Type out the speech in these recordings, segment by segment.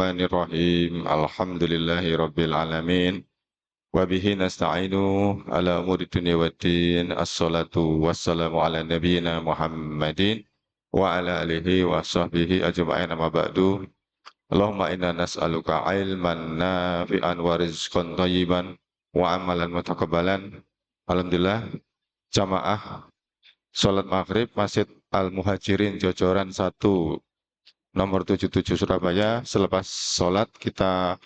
Bismillahirrahmanirrahim. Alhamdulillahi rabbil alamin. Wa bihi nasta'inu ala umuri dunya waddin. Assalatu wassalamu ala nabiyyina Muhammadin wa ala alihi wa sahbihi ajma'in amma ba'du. Allahumma inna nas'aluka ilman nafi'an wa rizqan thayyiban wa amalan mutakabbalan. Alhamdulillah, jamaah salat maghrib Masjid Al-Muhajirin Jojoran 1 nomor 77 Surabaya. Selepas sholat kita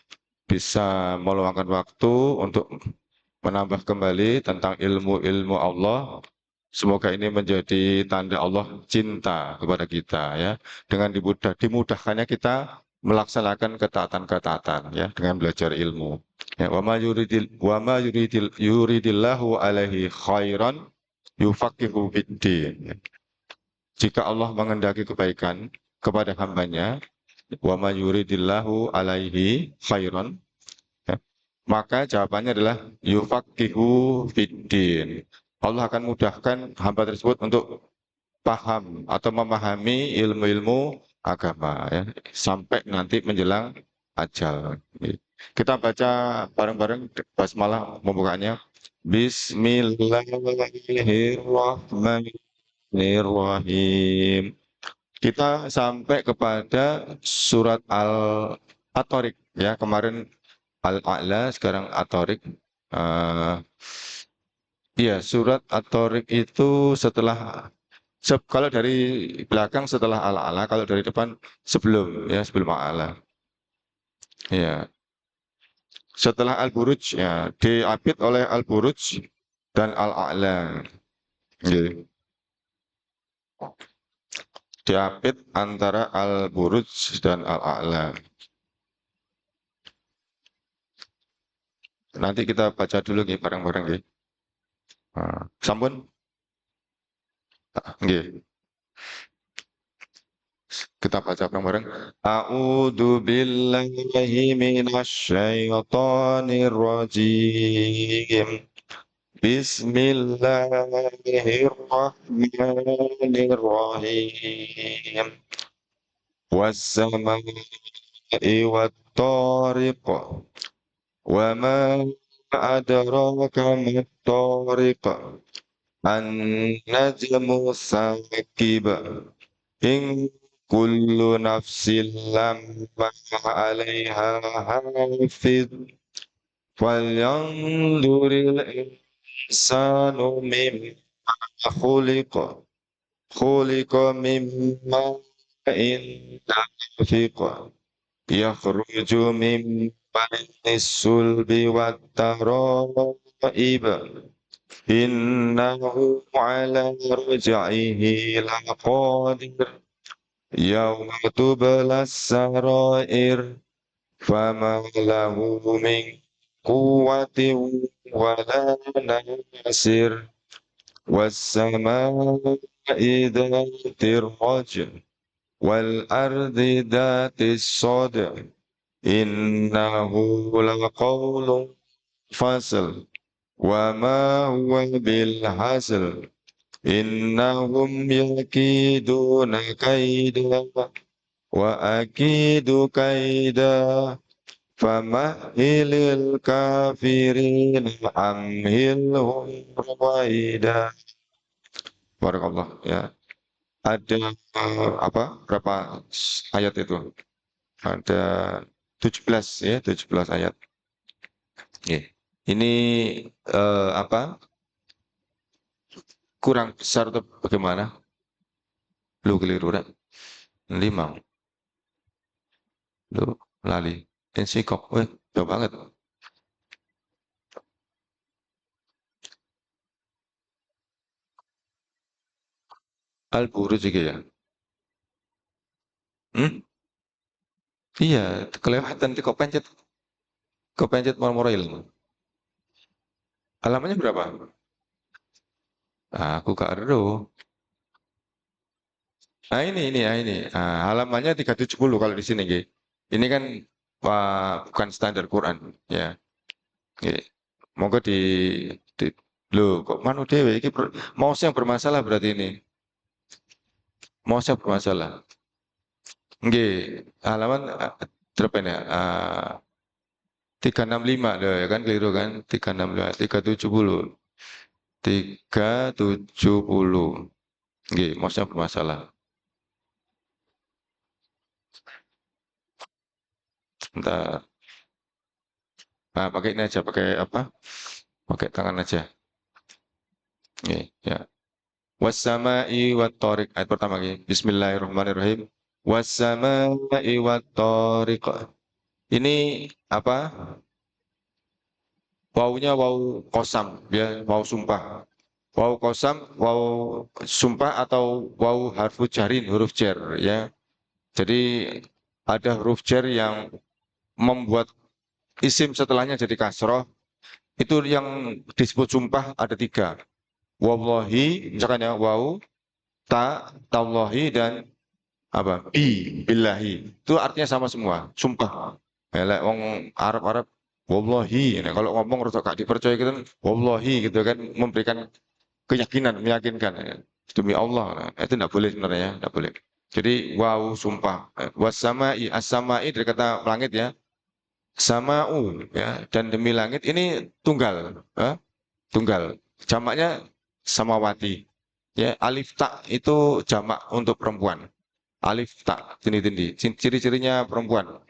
bisa meluangkan waktu untuk menambah kembali tentang ilmu-ilmu Allah. Semoga ini menjadi tanda Allah cinta kepada kita ya. Dengan dimudahkannya kita melaksanakan ketaatan-ketaatan ya dengan belajar ilmu. Ya, yuridillahu alaihi khairan yufaqihu fiddin. Jika Allah mengendaki kebaikan kepada hambanya, wa ma yuridillahu alaihi khairan, ya, maka jawabannya adalah yufaqihu fiddin. Allah akan mudahkan hamba tersebut untuk paham atau memahami ilmu-ilmu agama ya, sampai nanti menjelang ajal. Kita baca bareng-bareng basmalah membukanya. Bismillahirrahmanirrahim. Kita sampai kepada surat At-Tariq ya, kemarin Al-A'la, sekarang At-Tariq. Iya, surat At-Tariq itu setelah kalau dari belakang setelah Al-A'la, kalau dari depan sebelum ya, sebelum Al-A'la. Ya. Setelah Al-Buruj ya, diapit oleh Al-Buruj dan Al-A'la. Gitu. Diapit antara Al-Buruj dan Al-A'la. Nanti kita baca dulu nih bareng-bareng nih. Sampun? Nggih. Kita baca bareng-bareng. A'udzu billahi minasyaitonir rajim. Bismillahirrahmanirrahim. Was-samaa'i wat-tariq. Wa ma adraka mat-tariq. An-najmu sakib. In kullu nafsin lamma 'alaiha hafiz. Falyanzuril insanu mimma khuliqa. Khuliqa mimma in dafiq. Yakhruju min bainis sulbi wat tara'ib. Innahu ala ruj'ihi laqadir. Yawma tublas sarair. Fama lahu min quwwatin wala nasir. Was-samaa'i dhatir raj'i wal ardi dhatis sad'i. Innahu laqawlun fasl. Wa ma huwa bil hasl. Innahum yakiduna kaida wa akidu kaida. Famahilil kafirin amhilhum ruwaida. Barakallah ya. Ada berapa ayat itu? Ada 17 ya, 17 ayat. Yeah. Ini kurang besar atau bagaimana? Lu keliru dah. 5. Lu lali. Ensikop, jauh banget. Al-Buruj juga ya. Iya, kelewatan di kau pencet moro ilmu. Halamannya berapa? Aku gak ero. Nah ini. Halamannya 370 kalau di sini, G. Ini kan bukan standar Quran, ya. G. Monggo di lo kok manu dewe iki mouse yang bermasalah berarti ini. Mouse yang bermasalah. Nggih, halaman Berapa ini? 365 loh ya kan keliru kan? 365, 370. 370. Nggih, maksudnya bermasalah. Sebentar. Nah, pakai ini aja, pakai apa? Pakai tangan aja. Nggih, ya. Wassama'i wat-thariq. Ayat pertama nggih. Bismillahirrahmanirrahim. Wassama'i wat-thariq. Ini apa? Wawunya wawu kosam, ya, wawu sumpah. Wawu kosam, wawu sumpah atau wawu harfu jarin, huruf jar, ya. Jadi ada huruf jar yang membuat isim setelahnya jadi kasroh. Itu yang disebut sumpah ada tiga. Wallahi, misalkan ya, wawu, tallahi, dan apa? Billahi. Itu artinya sama semua, sumpah. Ya, like wong Arab-Arab, wallahi. Nah, kalau ngomong rasa gak dipercaya gitu, wallahi gitu kan, memberikan keyakinan, meyakinkan. Ya. Demi Allah, nah, itu tidak boleh sebenarnya, tidak boleh. Jadi wow, sumpah. Wasama'i, as-sama'i dari kata langit ya. Sama'u ya, dan demi langit ini tunggal, tunggal. Jamaknya samawati. Ya, alif tak itu jamak untuk perempuan. Alif tak, tindi-tindi. Ciri-cirinya perempuan.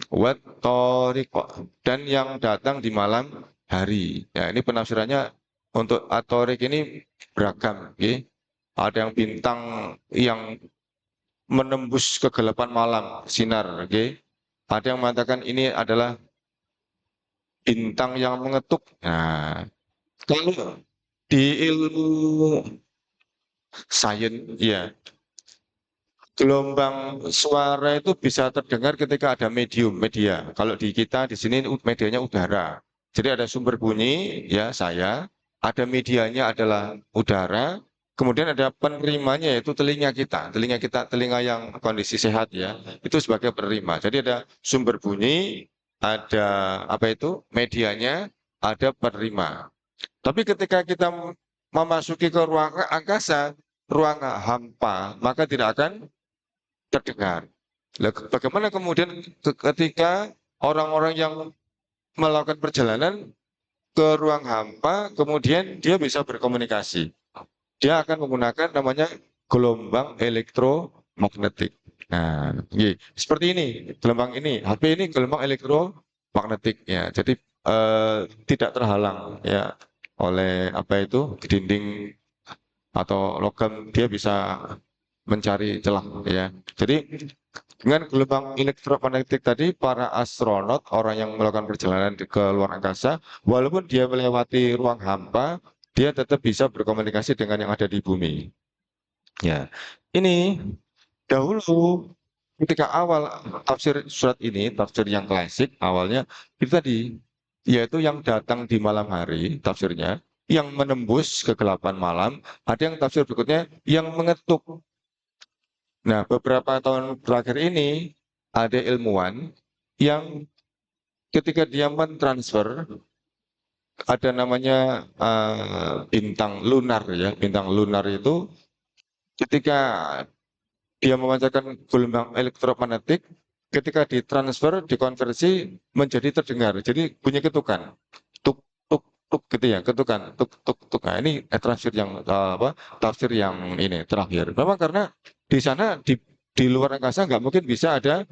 Wat toriko, dan yang datang di malam hari. Ya, ini penafsirannya untuk atorik ini beragam. Okay? Ada yang bintang yang menembus kegelapan malam, sinar. Okay? Ada yang mengatakan ini adalah bintang yang mengetuk. Nah, kalau di ilmu sains, ya, gelombang suara itu bisa terdengar ketika ada media. Kalau di kita di sini medianya udara. Jadi ada sumber bunyi, ya saya, ada medianya adalah udara, kemudian ada penerimanya yaitu telinga yang kondisi sehat ya, itu sebagai penerima. Jadi ada sumber bunyi, ada apa itu medianya, ada penerima. Tapi ketika kita memasuki ke ruang angkasa, ruang hampa, maka tidak akan terdengar. Bagaimana kemudian ketika orang-orang yang melakukan perjalanan ke ruang hampa, kemudian dia bisa berkomunikasi. Dia akan menggunakan namanya gelombang elektromagnetik. Nah, seperti ini, gelombang ini, HP ini gelombang elektromagnetik ya. Jadi tidak terhalang ya oleh apa itu dinding atau logam, dia bisa mencari celah ya. Jadi dengan gelombang elektromagnetik tadi, para astronot, orang yang melakukan perjalanan ke luar angkasa, walaupun dia melewati ruang hampa, dia tetap bisa berkomunikasi dengan yang ada di bumi. Ya, ini dahulu ketika awal tafsir surat ini, tafsir yang klasik awalnya itu tadi, yaitu yang datang di malam hari, tafsirnya, yang menembus kegelapan malam, ada yang tafsir berikutnya yang mengetuk. Nah, beberapa tahun terakhir ini ada ilmuwan yang ketika dia mentransfer ada namanya bintang lunar ya, bintang lunar itu ketika dia memancarkan gelombang elektromagnetik, ketika ditransfer, dikonversi menjadi terdengar. Jadi bunyi ketukan, tuk tuk tuk gitu ya, ketukan, tuk tuk tuk. Nah, ini tafsir yang apa? Tafsir yang ini terakhir. Memang karena di sana di luar angkasa nggak mungkin bisa ada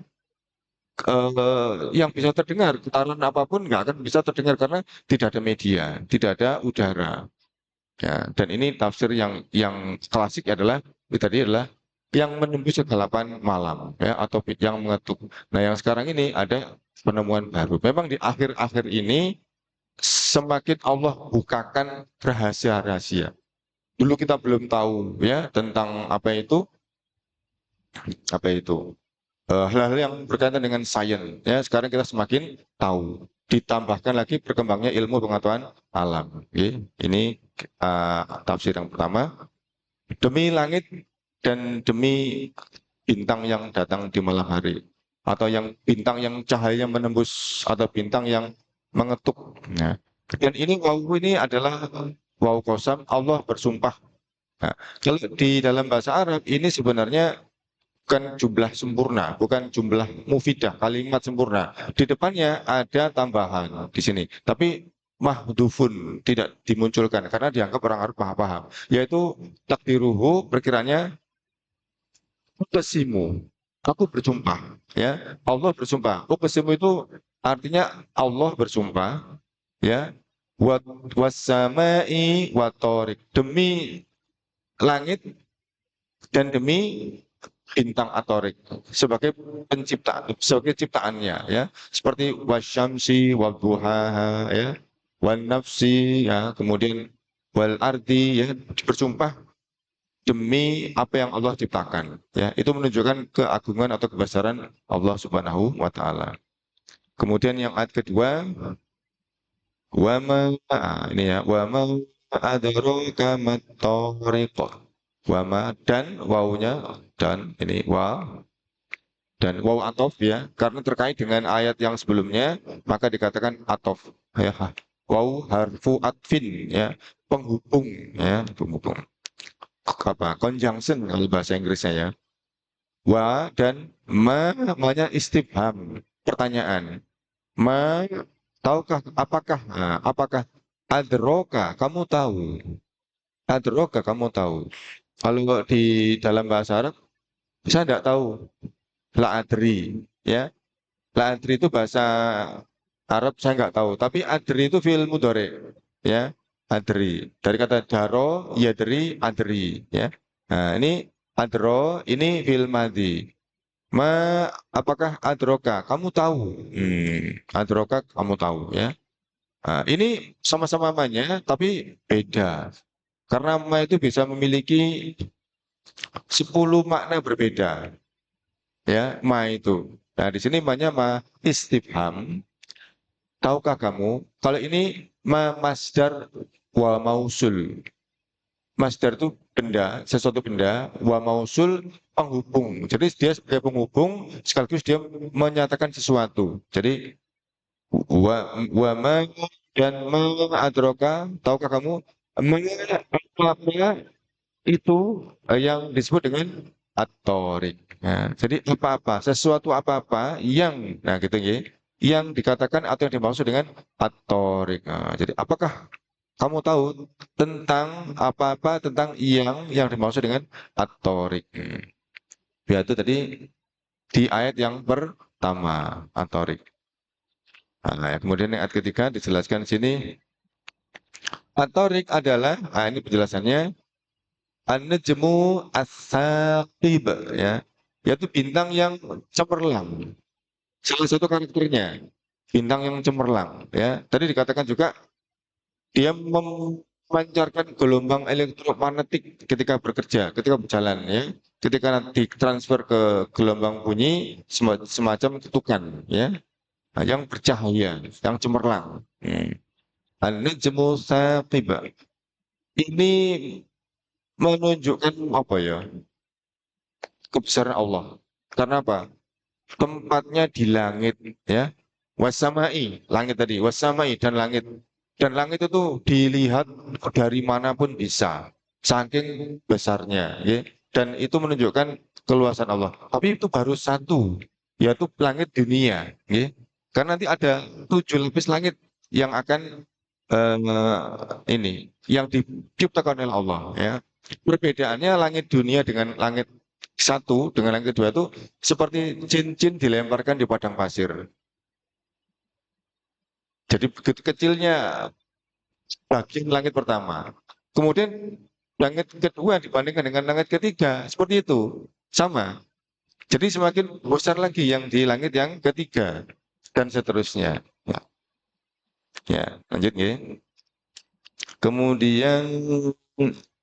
yang bisa terdengar, getaran apapun nggak akan bisa terdengar karena tidak ada media, tidak ada udara. Ya, dan ini tafsir yang klasik adalah itu tadi adalah yang menembus kegelapan malam ya, atau yang mengetuk. Nah, yang sekarang ini ada penemuan baru. Memang di akhir-akhir ini semakin Allah bukakan rahasia-rahasia. Dulu kita belum tahu ya tentang apa itu hal-hal yang berkaitan dengan sains ya, sekarang kita semakin tahu, ditambahkan lagi berkembangnya ilmu pengetahuan alam. Oke. Ini tafsir yang pertama, demi langit dan demi bintang yang datang di malam hari, atau yang bintang yang cahaya menembus, atau bintang yang mengetuk. Nah, dan ini wawu ini adalah wawu kosam, Allah bersumpah. Nah, kalau di dalam bahasa Arab ini sebenarnya bukan jumlah sempurna, bukan jumlah mufidah, kalimat sempurna. Di depannya ada tambahan di sini, tapi mahdufun tidak dimunculkan karena dianggap orang Arab paham, yaitu takdiruhu perkiranya ukesimu, aku bersumpah, ya Allah bersumpah. Ukesimu itu artinya Allah bersumpah, ya wasamai watorik, demi langit dan demi bintang atorik sebagai penciptaan, sebagai ciptaannya, ya seperti wasyamsi wabuhaha, ya wan nafsi, ya kemudian wal ardi, ya bersumpah demi apa yang Allah ciptakan, ya itu menunjukkan keagungan atau kebesaran Allah Subhanahu wa taala. Kemudian yang ayat kedua, ini ya, wama adraka mat-tariq. Wama dan wawunya dan ini dan waw atof, ya karena terkait dengan ayat yang sebelumnya maka dikatakan atof, ya waw harfu atfin, ya penghubung, ya penghubung, apa conjunction kalau bahasa Inggrisnya, ya wa dan ma istifham, pertanyaan. Ma, tahukah, apakah adroka kamu tahu, adroka kamu tahu. Kalau di dalam bahasa Arab saya tidak tahu, la adri, ya la adri itu bahasa Arab saya nggak tahu, tapi adri itu fi'il mudhari, ya adri dari kata daro yadri adri, ya nah ini adro ini fi'il madhi. Ma, apakah adroka kamu tahu, adroka kamu tahu, ya. Nah, ini sama-sama namanya tapi beda karena ma itu bisa memiliki 10 makna berbeda, ya ma itu. Nah di sini namanya ma istifham, tahukah kamu. Kalau ini ma masdar wa mausul, masdar itu benda, sesuatu benda, wa mausul penghubung. Jadi dia sebagai penghubung sekaligus dia menyatakan sesuatu. Jadi wa ma dan ma adroka, tahukah kamu ma apa itu yang disebut dengan atorik. Nah, jadi apa-apa, sesuatu apa-apa yang, nah gitu ya, yang dikatakan atau yang dimaksud dengan atorik. Nah, jadi apakah kamu tahu tentang apa-apa tentang yang dimaksud dengan atorik? Ya itu tadi di ayat yang pertama, atorik. Nah, kemudian yang ayat ketiga dijelaskan di sini, atorik adalah, nah ini penjelasannya, an-najmu as-saqib, ya, yaitu bintang yang cemerlang. Salah satu karakternya bintang yang cemerlang, ya. Tadi dikatakan juga dia memancarkan gelombang elektromagnetik ketika bekerja, ketika berjalan, ya. Ketika nanti transfer ke gelombang bunyi semacam ketukan, ya. Nah, yang bercahaya, yang cemerlang. An-najmu saqib. Ini menunjukkan apa ya? Kebesaran Allah. Karena apa? Tempatnya di langit, ya. Wasamai, langit tadi, wasamai dan langit. Dan langit itu dilihat dari manapun bisa, saking besarnya, ya. Dan itu menunjukkan keluasan Allah. Tapi itu baru satu, yaitu langit dunia, ya. Karena nanti ada 7 lapis langit yang akan ini, yang diciptakan oleh Allah, ya. Perbedaannya langit dunia dengan langit satu dengan langit kedua itu seperti cincin dilemparkan di padang pasir. Jadi begitu kecilnya bagian langit pertama. Kemudian langit kedua dibandingkan dengan langit ketiga, seperti itu. Sama. Jadi semakin besar lagi yang di langit yang ketiga dan seterusnya. Ya, ya lanjut ya. Kemudian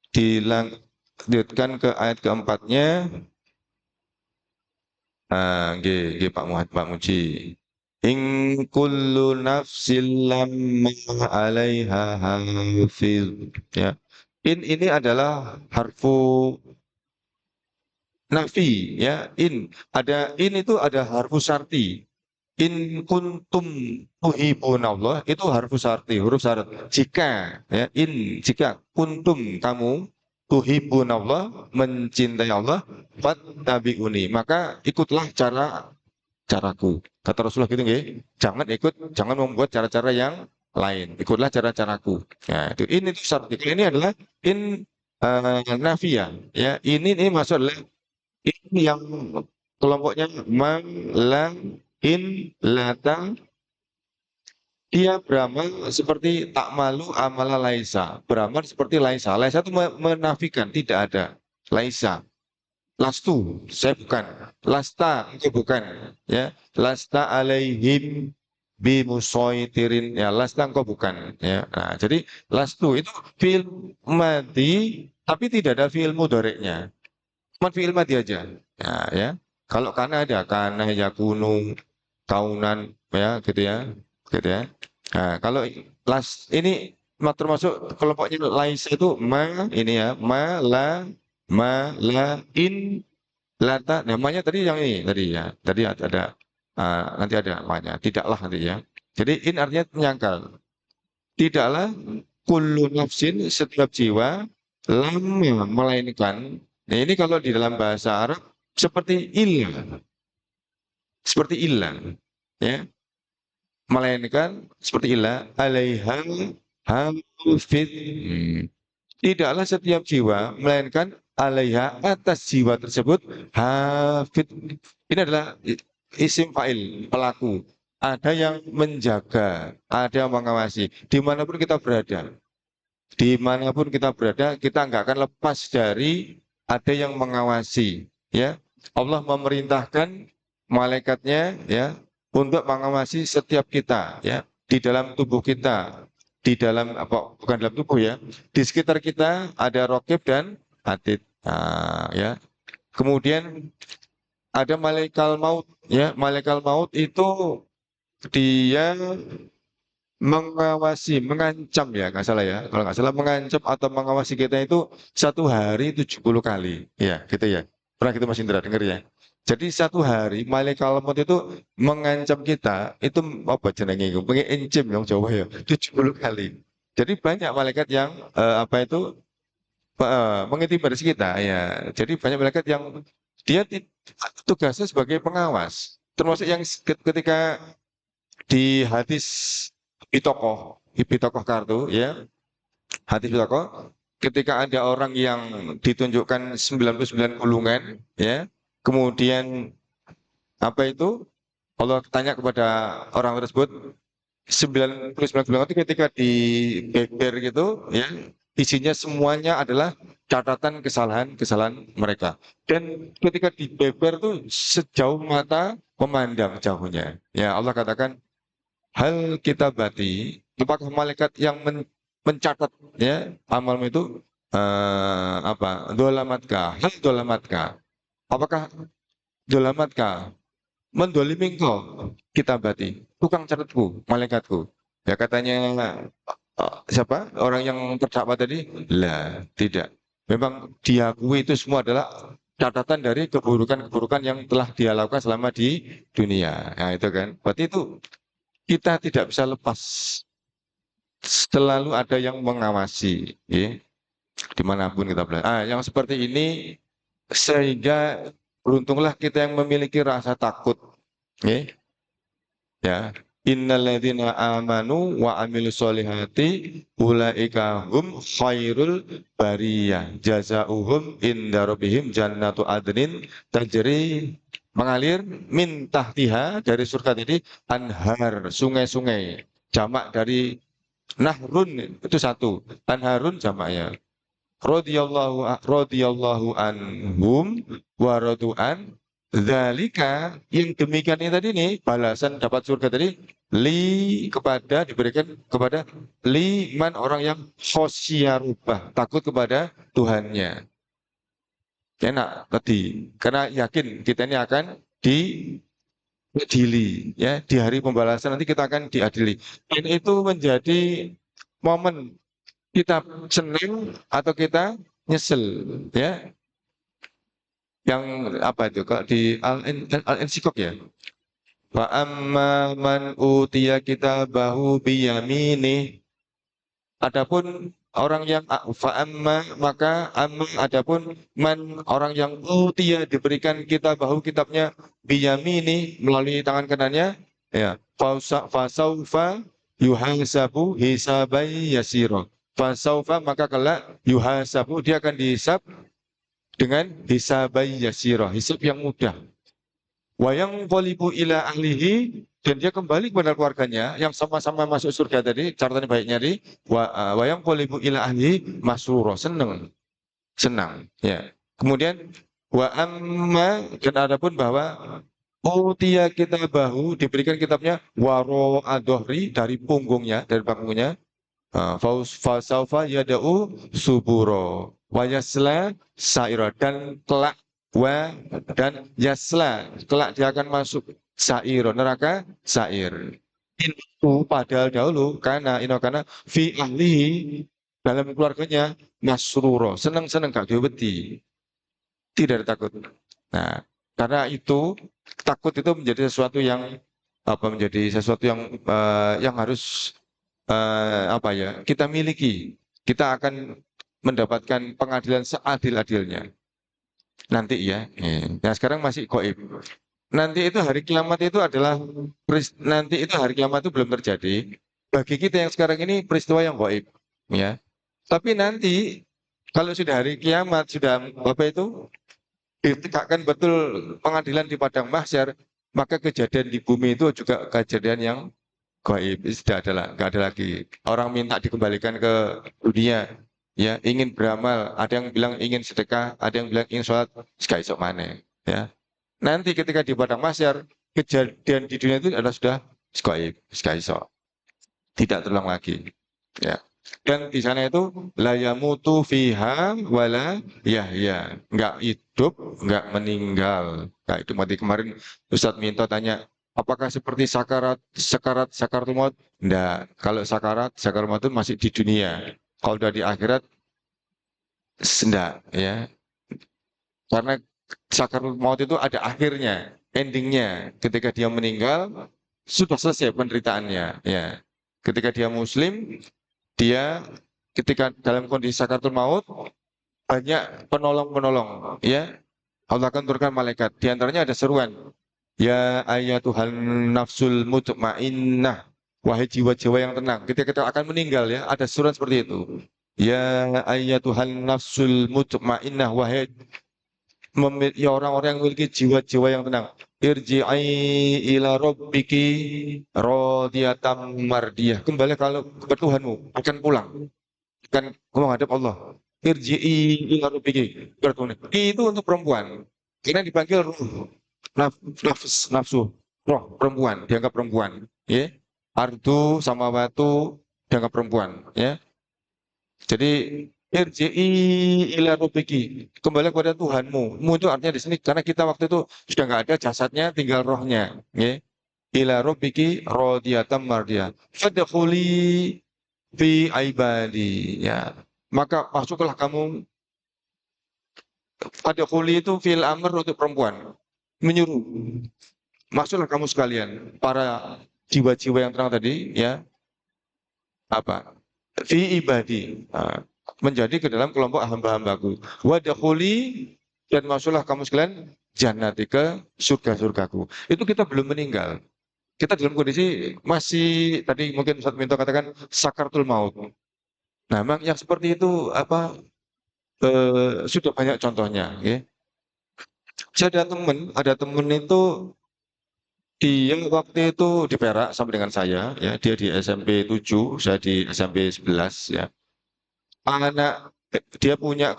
dilanjutkan ke ayat keempatnya. Nggih, Pak Muhammad, Pak Muji. In kullu nafsin lamma 'alaiha hafiz. Ya. In ini adalah harfu nafi, ya. In itu ada harfu syarti. In kuntum Allah itu harfu syarti, huruf syarat. Jika, ya, jika kuntum kamu tuhibbunallah, mencintai Allah, fattabi'uni, maka ikutlah caraku. Kata Rasulullah gitu nggih. Jangan membuat cara-cara yang lain. Ikutlah cara-caraku. Nah, itu ini tuh syarat. Kalau ini adalah in nafiyah, ya. Ini masuk adalah ini yang kelompoknya man lam in lata, dia beramal seperti tak malu amala laisa. Beramal seperti laisa. Laisa itu menafikan, tidak ada. Laisa. Lastu, saya bukan. Lasta, engkau bukan. Ya, lasta alaihim bimusoitirin. Ya, lasta engkau bukan. Ya, nah, jadi lastu itu fi'il madi, tapi tidak ada fi'il mudhari'nya. Cuma fi'il madi aja. Ya. Kalau kana ya yakunu, kaunan, ya, gitu ya. Gitu ya. Nah, kalau ini termasuk kelompoknya laisa itu ini ya, la, in, lata. Namanya tadi yang ini tadi ya. Tadi ada nanti ada namanya. Tidaklah nanti ya. Jadi in artinya menyangkal. Tidaklah kullu nafsin, setiap jiwa, lama melainkan. Nah, ini kalau di dalam bahasa Arab seperti ilah, seperti ilah, ya, melainkan seperti ilah, alaiha hafid. Tidaklah setiap jiwa melainkan alaiha, atas jiwa tersebut, hafid. Ini adalah isim fa'il, pelaku. Ada yang menjaga, ada yang mengawasi. Dimanapun kita berada, dimanapun kita berada, kita nggak akan lepas dari ada yang mengawasi. Ya, Allah memerintahkan malaikatnya, ya, untuk mengawasi setiap kita, ya, di dalam tubuh kita, di dalam apa, bukan dalam tubuh ya, di sekitar kita ada rokib dan atid. Nah, ya, kemudian ada malaikat maut, ya, malaikat maut itu dia mengawasi, mengancam, ya, nggak salah ya. Kalau nggak salah mengancam atau mengawasi kita itu 1 hari 70 kali. Ya, gitu ya. Pernah gitu Mas Indra dengar ya. Jadi 1 hari malaikat maut itu mengancam kita itu apa jenenge itu? Mengincim yang Jawa ya. 70 kali. Jadi banyak malaikat yang apa itu mengintimidasi kita ya. Jadi banyak malaikat yang dia tugasnya sebagai pengawas. Termasuk yang ketika di hadis Bitokoh kartu, ya, hadis Bitokoh, ketika ada orang yang ditunjukkan 99 gulungan, ya, kemudian apa itu, Allah tanya kepada orang tersebut, 99 gulungan itu ketika di beber gitu, ya, isinya semuanya adalah catatan kesalahan-kesalahan mereka. Dan ketika di beber itu sejauh mata memandang jauhnya. Ya, Allah katakan, hal kita bati, apakah malaikat yang mencatat, ya, amalmu itu apa? Dolamatka, hal dolamatka. Apakah dolamatka mendolimi engkau, kita bati, tukang catatku, malaikatku. Ya katanya siapa? Orang yang terdakwa tadi? Lah, tidak. Memang diakui itu semua adalah catatan dari keburukan-keburukan yang telah dia lakukan selama di dunia. Nah, itu kan. Berarti itu kita tidak bisa lepas, selalu ada yang mengawasi, ya, dimanapun kita berada. Yang seperti ini sehingga beruntunglah kita yang memiliki rasa takut, ya. Ya, innalladzina amanu wa amilus solihati ulaika hum khairul bariyah jazauhum inda rabbihim jannatu adnin tajri, mengalir min tahtiha, dari surga tadi, anhar, sungai-sungai, jamak dari nahrun itu satu, anharun jamaknya, radhiyallahu anhum wa radu'an. Dzalika, yang demikian ini tadi nih, balasan dapat surga tadi, diberikan kepada liman, orang yang khosyarubah, takut kepada Tuhannya. Enak tadi, karena yakin kita ini akan diadili, ya, di hari pembalasan nanti kita akan diadili. Dan itu menjadi momen kita senang atau kita nyesel, ya, yang apa itu kalau di Al-Insyikok ya, fa amma man utiya kitabahu biyamini, adapun orang yang fa'amma maka amma adapun man orang yang utia diberikan kitabnya biyamini melalui tangan kanannya ya fasaufa yuhasabu hisabai yasiro fasaufa maka kelak yuhasabu dia akan dihisab dengan hisabai yasiro hisab yang mudah wayang polibu ila ahlihi dan dia kembali kepada keluarganya yang sama-sama masuk surga tadi catatan baiknya di wayang polibu ila ahlihi masruro senang senang ya kemudian wa amma dan adapun bahwa utia kita bahu diberikan kitabnya waro adohri dari punggungnya dari punggungnya Fasaufa yada'u suburo wa yasla sa'ira dan kelak wa dan yasla kelak dia akan masuk sa'iro neraka sa'ir itu padahal dahulu karena inokana fi ahlihi dalam keluarganya masruro senang-senang gak diobeti tidak ada takut nah karena itu takut itu menjadi sesuatu yang menjadi sesuatu yang harus apa ya kita miliki kita akan mendapatkan pengadilan seadil-adilnya nanti ya nah sekarang masih goib nanti itu hari kiamat itu adalah nanti itu hari kiamat itu belum terjadi bagi kita yang sekarang ini peristiwa yang goib ya tapi nanti kalau sudah hari kiamat sudah apa itu ditegakkan betul pengadilan di padang mahsyar maka kejadian di bumi itu juga kejadian yang gaib sudah nggak ada lagi orang minta dikembalikan ke dunia ya ingin beramal ada yang bilang ingin sedekah ada yang bilang ingin sholat sekali sok mana ya nanti ketika di padang mahsyar kejadian di dunia itu adalah sudah gaib sekali sok tidak terulang lagi ya dan di sana itu la yamutu fiha wala yahya nggak hidup nggak meninggal nah itu mati kemarin Ustadz Minto tanya apakah seperti sakaratul maut? Enggak. Kalau sakarat maut itu masih di dunia. Kalau udah di akhirat, enggak ya. Karena sakaratul maut itu ada akhirnya, endingnya. Ketika dia meninggal, sudah selesai penderitaannya. Ya. Ketika dia Muslim, dia ketika dalam kondisi sakaratul maut banyak penolong-penolong. Ya, Allah akan turunkan malaikat. Di antaranya ada seruan. Ya ayatuhan nafsul mutmainnah. Wahai jiwa-jiwa yang tenang. Ketika kita akan meninggal ya, ada surat seperti itu. Ya ayatuhan nafsul mutmainnah. Wahai ya orang-orang yang memiliki jiwa-jiwa yang tenang. Irji'i ila rabbiki radiyatan mardiyah. Kembali kalau ke Tuhanmu, akan pulang. Akan menghadap Allah. Irji'i ila rabbiki. Itu untuk perempuan. Karena dipanggil ruh nafsu roh perempuan dianggap perempuan ya ardu sama batu dianggap perempuan ya jadi irji'i ila rabbiki kembali kepada Tuhanmu mu itu artinya di sini karena kita waktu itu sudah nggak ada jasadnya tinggal rohnya ya ila rabbiki radiyatan mardiyah fadkhuli fi ibadi ya maka masuklah kamu fadkhuli itu fil amr untuk perempuan menyuruh masuklah kamu sekalian para jiwa-jiwa yang terang tadi ya apa fi ibadi menjadi ke dalam kelompok hamba-hambaku wadakhuli dan masuklah kamu sekalian jannati ke surga-surgaku itu kita belum meninggal kita dalam kondisi masih tadi mungkin Ustaz Minto katakan sakaratul maut nah memang yang seperti itu sudah banyak contohnya ya saya ada temen itu dia waktu itu di Perak sama dengan saya, ya dia di SMP 7, saya di SMP 11 ya. Dia punya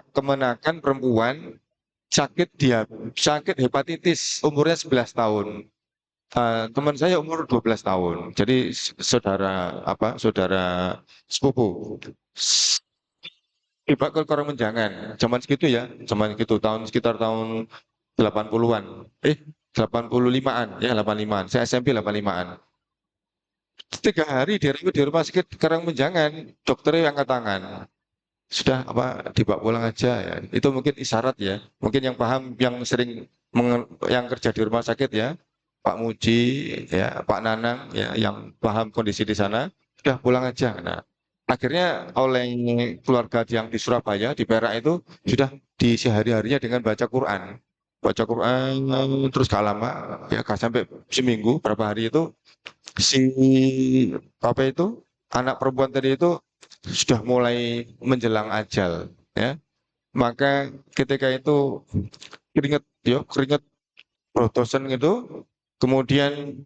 kemenakan perempuan sakit hepatitis umurnya 11 tahun. Teman saya umur 12 tahun. Jadi saudara sepupu. Tiba ke orang menjangan, zaman segitu ya, zaman segitu sekitar tahun 80-an. 85-an, ya 85-an. Saya SMP 85-an. 3 hari dirawat di rumah sakit Karangmenjangan, dokternya angkat tangan. Sudah dibawa pulang aja ya. Itu mungkin isyarat ya. Mungkin yang paham yang sering yang kerja di rumah sakit ya, Pak Muji ya, Pak Nanang ya yang paham kondisi di sana, sudah pulang aja. Nah, Akhirnya oleh keluarga yang di Surabaya, di Perak itu sudah diisi hari-harinya dengan baca Quran. Baca Quran terus gak lama, ya gak sampai seminggu, berapa hari itu si apa itu anak perempuan tadi itu sudah mulai menjelang ajal, ya. Maka ketika itu keringet, ya keringet protosen gitu, kemudian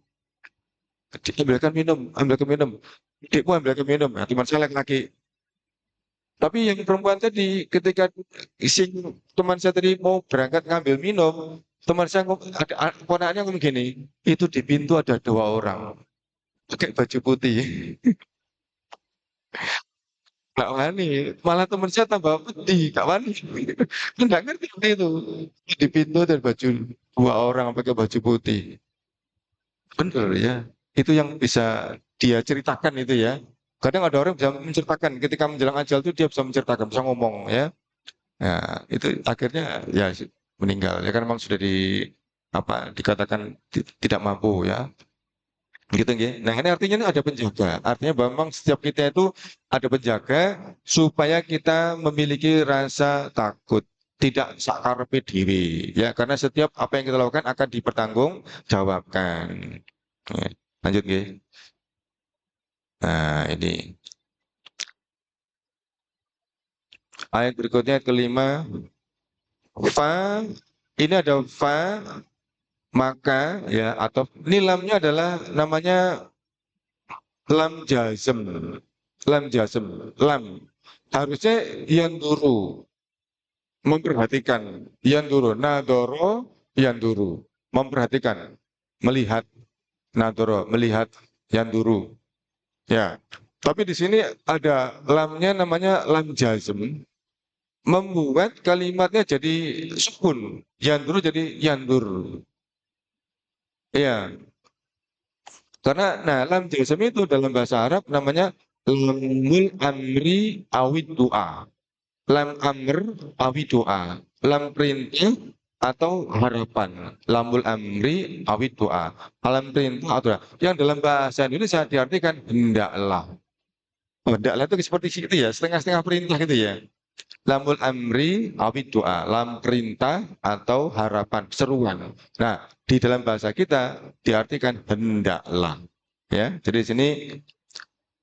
ambilkan minum, adikmu ambilkan minum, ya, teman saya laki-laki. Tapi yang perempuan tadi ketika sing teman saya tadi mau berangkat ngambil minum, teman saya ada ponaknya ngomong gini, itu di pintu ada 2 orang pakai baju putih. Gak wani, malah teman saya tambah pedih, gak wani. Nggak ngerti itu. Di pintu ada baju 2 orang pakai baju putih. Bener ya. Itu yang bisa dia ceritakan itu ya. Kadang ada orang bisa menceritakan ketika menjelang ajal itu dia bisa menceritakan, bisa ngomong ya. Nah, itu akhirnya ya meninggal ya kan memang sudah apa dikatakan tidak mampu ya. Gitu nggih. Nah, ini artinya ini ada penjaga. Artinya bahwa memang setiap kita itu ada penjaga supaya kita memiliki rasa takut, tidak sakarepe diri ya, karena setiap apa yang kita lakukan akan dipertanggungjawabkan. Ya, lanjut nggih. Nah, ini ayat berikutnya ayat kelima, fa ini ada fa maka ya, atau ini lamnya adalah namanya lam jazm. Lam jazm. Lam. Harusnya yang dulu memperhatikan. Yang dulu. Nadoro yang dulu. Memperhatikan. Melihat. Nadoro. Melihat yang dulu. Ya. Tapi di sini ada lamnya namanya lam jazm. Membuat kalimatnya jadi sukun. Yang dulu jadi yandur. Ya. Karena nah lam jazm itu dalam bahasa Arab namanya lamul amri awid doa. Lam amr awid doa. Lam perintah atau harapan. Lamul amri awid doa. Lam perintah atau doa. Yang dalam bahasa Indonesia diartikan hendaklah. Oh, hendaklah itu seperti itu ya, setengah-setengah perintah gitu ya. Lamul amri awid doa. Lam perintah atau harapan, seruan. Nah, di dalam bahasa kita diartikan hendaklah. Ya, jadi di sini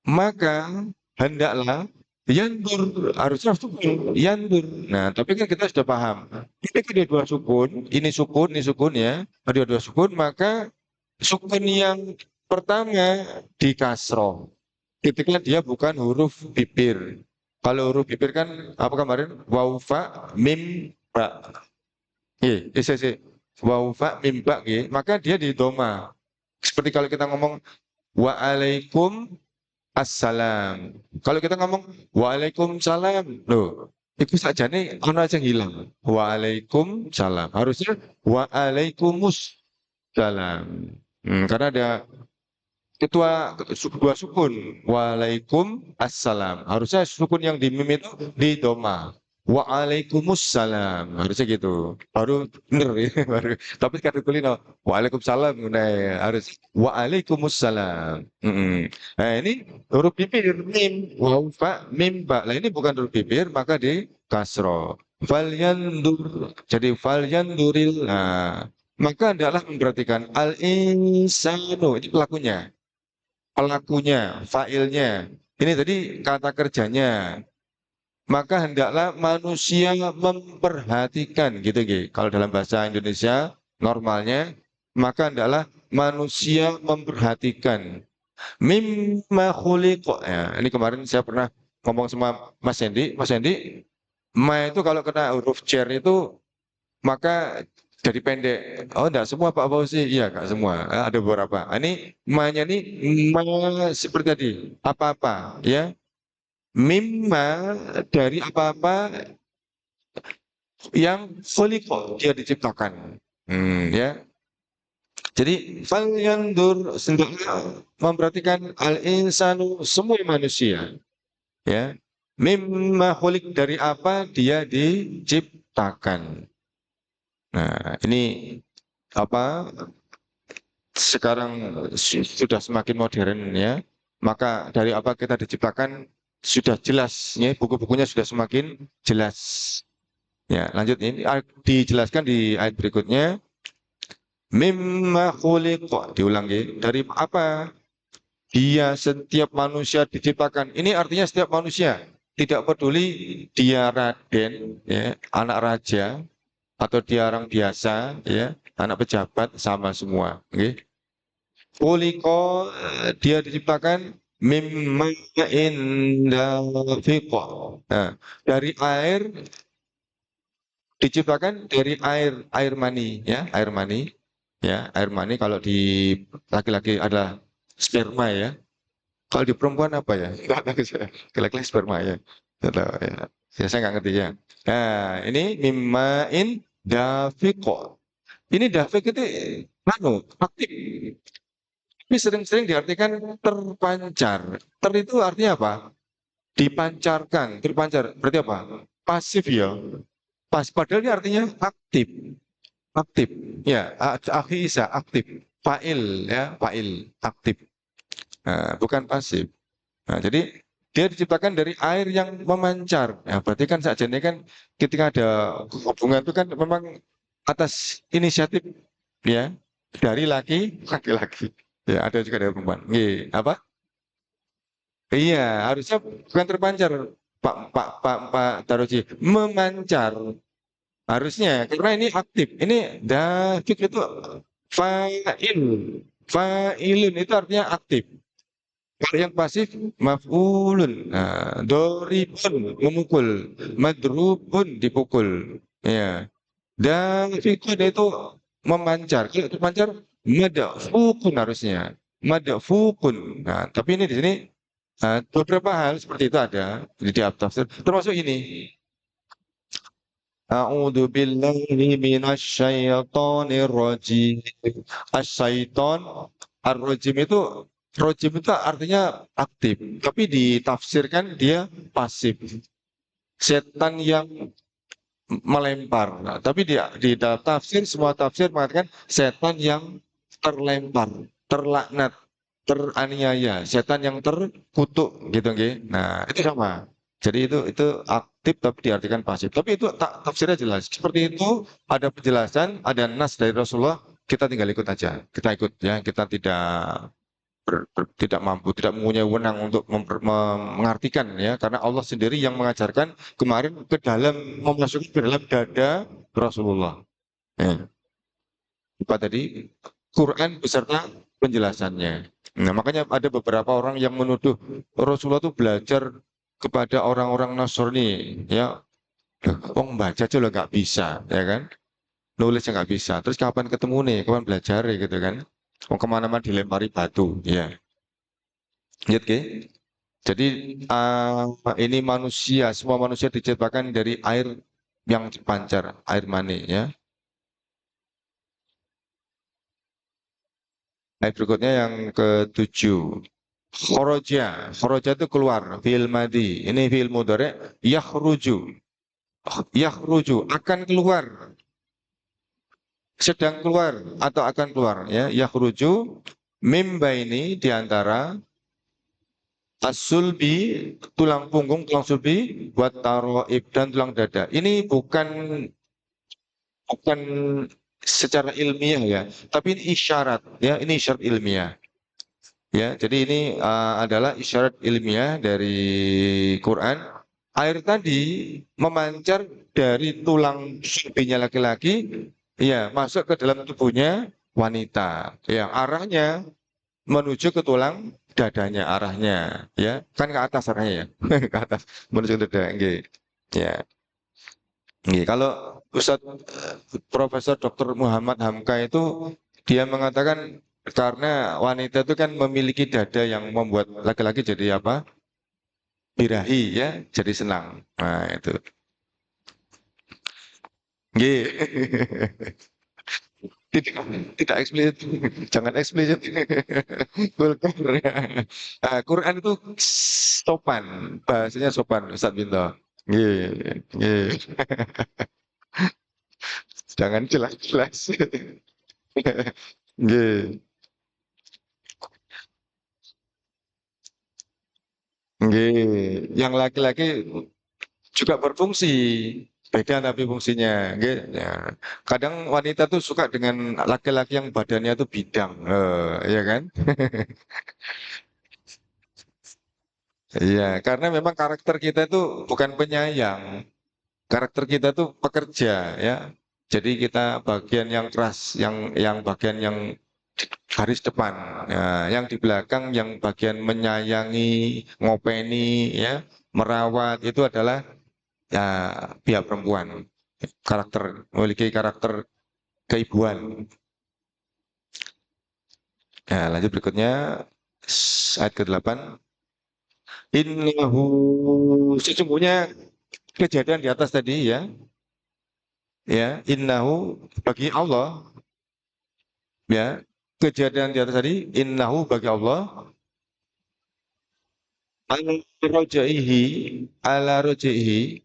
maka hendaklah yandur, harusnya sukun yandur. Nah, tapi kan kita sudah paham. Ini ada 2 sukun, ini sukun ya, ada 2 sukun, maka sukun yang pertama di kasroh. Ketika dia bukan huruf bibir. Kalau huruf bibir kan apa kemarin? Waw fa mim ba. Iya, waw fa mim ba, maka dia di doma. Seperti kalau kita ngomong waalaikum assalam. Kalau kita ngomong waalaikumsalam, loh, itu saja nih ono aja yang hilang. Waalaikumsalam. Harusnya waalaikumsalam. Karena ada ketua 2 sukun. Waalaikumsalam. Harusnya sukun yang di mim itu di doma. Waalaikumsalam. Harusnya gitu. Baru bener ya. Baru. Tapi kata kulino. Waalaikumsalam. Nah, harus. Waalaikumsalam. Nah, ini huruf bibir. Mim. Waw, fa, mim, ba. Nah, ini bukan huruf bibir. Maka di kasro. Falyandur. Jadi falyanduril. Nah, maka adalah memperhatikan al-insanu. Ini pelakunya. Pelakunya, failnya. Ini tadi kata kerjanya. Maka hendaklah manusia memperhatikan gitu, gitu. Kalau dalam bahasa Indonesia normalnya, maka hendaklah manusia memperhatikan. Mimma khuliqa. Ya, ini kemarin saya pernah ngomong sama Mas Hendi. Mas Hendi, ma itu kalau kena huruf cer itu maka jadi pendek. Oh, enggak semua Pak Fauzi. Iya, enggak semua. Ada beberapa. Ini ma-nya nih ma seperti tadi. Apa-apa, ya. Mimma dari apa-apa yang khuliqa dia diciptakan. Ya. Jadi fal yandur sendiri memperhatikan al insanu semua manusia, ya. Mimma khuliq dari apa dia diciptakan. Nah, ini apa sekarang sudah semakin modern ya. Maka dari apa kita diciptakan sudah jelas ya, buku-bukunya sudah semakin jelas. Ya, lanjut ini dijelaskan di ayat berikutnya. Mimma khuliqa, diulangi, dari apa dia setiap manusia diciptakan. Ini artinya setiap manusia, tidak peduli dia raden, ya, anak raja atau dia orang biasa, ya, anak pejabat, sama semua. Okay. Khuliqa, dia diciptakan mimma indafiqa. Nah, dari air, diciptakan dari air mani, ya, air mani, ya, air mani kalau di laki-laki adalah sperma, ya. Kalau di perempuan apa ya? Nggak tahu saya. Laki-laki sperma, ya. Nggak tahu, ya. Ya, saya nggak ngerti, ya. Nah, ini mimmain dafiqo. Ini dafik itu aktif. Tapi sering-sering diartikan terpancar. Ter itu artinya apa? Dipancarkan, terpancar. Berarti apa? Pasif, ya. Padahal ini artinya aktif. Aktif, ya, Isa aktif, fa'il, ya, fa'il aktif. Nah, bukan pasif. Nah, jadi dia diciptakan dari air yang memancar. Ya, berarti kan saat ini kan ketika ada hubungan itu kan memang atas inisiatif, ya, dari laki-laki. Ya, ada juga dari perempuan. Apa? Iya, harusnya bukan terpancar, Pak Taruji, memancar. Harusnya, karena ini aktif. Ini dafik itu fa'il. Fa'ilun itu artinya aktif. Kalau yang pasif, maf'ulun. Nah, doribun, memukul. Madrubun, dipukul. Ya. Dafikun itu memancar. Kalau terpancar, madafukun harusnya. Madafukun. Nah, tapi ini di sini beberapa hal seperti itu ada di tafsir. Termasuk ini. A'udzu billahi minasyaitonir rajim. Asyaiton, ar-rajim itu, rajim itu artinya aktif, tapi ditafsirkan dia pasif. Setan yang melempar. Nah, tapi di dalam tafsir, semua tafsir mengatakan setan yang terlempar, terlaknat, teraniaya, setan yang terkutuk gitu, nggih. Nah, itu sama. Jadi itu aktif tapi diartikan pasif. Tapi itu tak tafsirnya jelas. Seperti itu ada penjelasan, ada nas dari Rasulullah, kita tinggal ikut aja. Kita ikut, ya, kita tidak tidak mampu, tidak mempunyai wewenang untuk mengartikan, ya, karena Allah sendiri yang mengajarkan kemarin ke dalam, memasuki ke dalam dada Rasulullah. Ya. Lupa tadi Quran beserta penjelasannya. Nah, makanya ada beberapa orang yang menuduh Rasulullah itu belajar kepada orang-orang Nasrani, ya, wong baca aja lo nggak bisa, ya kan? Nulisnya nggak bisa. Terus kapan ketemu nih? Kapan belajar, gitu kan? Mau kemana-mana dilempari batu, ya. Lihat, ke? Jadi ini manusia, semua manusia diciptakan dari air yang pancar, air mani, ya. Ayat berikutnya yang ketujuh. Khoroja itu keluar, fi'il madi. Ini fi'il mudhari, yakhruju. Yakhruju akan keluar, sedang keluar atau akan keluar, ya. Yakhruju mimba ini diantara as-sulbi, tulang punggung, tulang sulbi, buat taroib dan tulang dada. Ini bukan secara ilmiah, ya, tapi ini isyarat, ya, ini isyarat ilmiah, ya. Jadi ini adalah isyarat ilmiah dari Quran. Air tadi memancar dari tulang sulbinya laki-laki, ya, masuk ke dalam tubuhnya wanita, yang arahnya menuju ke tulang dadanya, arahnya, ya, kan ke atas arahnya, ya. Ke atas menuju ke dada, nggih. Ya. Nggih, kalau Ustadz Profesor Dr. Muhammad Hamka itu dia mengatakan karena wanita itu kan memiliki dada yang membuat laki-laki jadi apa? Birahi, ya, jadi senang. Nah, itu. Nggih. Tidak, tidak eksplisit, jangan eksplisit. Vulgar. Quran itu sopan, bahasanya sopan, Ustaz Binto. Nggih, nggih. Jangan jelas-jelas. Nggih, Yang laki-laki juga berfungsi, beda tapi fungsinya. Ya. Kadang wanita tuh suka dengan laki-laki yang badannya tuh bidang, ya kan? Iya, karena memang karakter kita itu bukan penyayang, karakter kita tuh pekerja, ya. Jadi kita bagian yang keras, yang bagian yang garis depan, ya, yang di belakang, yang bagian menyayangi, ngopeni, ya, merawat itu adalah ya pihak perempuan, karakter memiliki karakter keibuan. Nah, lanjut berikutnya ayat ke-8. Innahu sesungguhnya kejadian di atas tadi ya, innahu bagi Allah, ya, kejadian di atas tadi innahu bagi Allah ala rojaihi ala rojaihi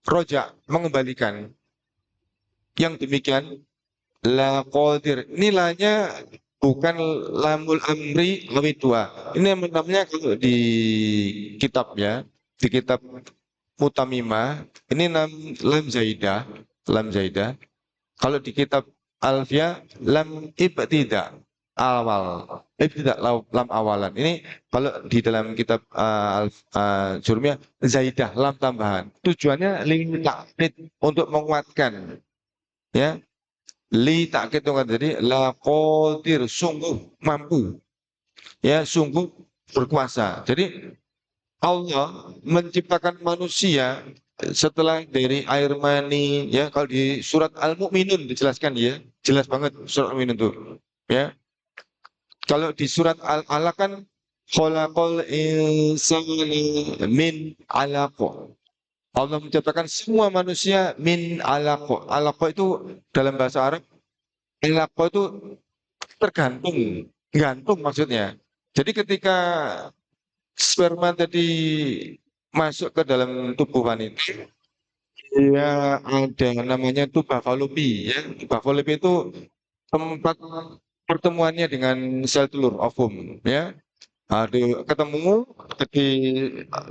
roja mengembalikan yang demikian la qadir nilainya bukan lamul amri lebih dua. Ini namanya kalau di kitab ya, di kitab Mutamimah ini lam zaidah, lam zaidah. Kalau di kitab Alfia lam ibtidak awal, ibtidak lam awalan. Ini kalau di dalam kitab Jurmiyah zaidah lam tambahan. Tujuannya lin takkid untuk menguatkan, ya. Li takkid jadi la qadir sungguh mampu, ya, sungguh berkuasa. Jadi Allah menciptakan manusia setelah dari air mani, ya, kalau di surat Al-Mu'minun dijelaskan, ya, jelas banget surat Al-Mu'minun itu, ya. Kalau di surat Al-Alaq kan khalaqal insana min alaq. Allah menciptakan semua manusia min alaq. Alaq itu dalam bahasa Arab, alaq itu tergantung, gantung maksudnya. Jadi ketika sperma tadi masuk ke dalam tubuh wanita, ya ada namanya tuba fallopi, ya. Tuba fallopi itu tempat pertemuannya dengan sel telur ovum, ya. Ketemu di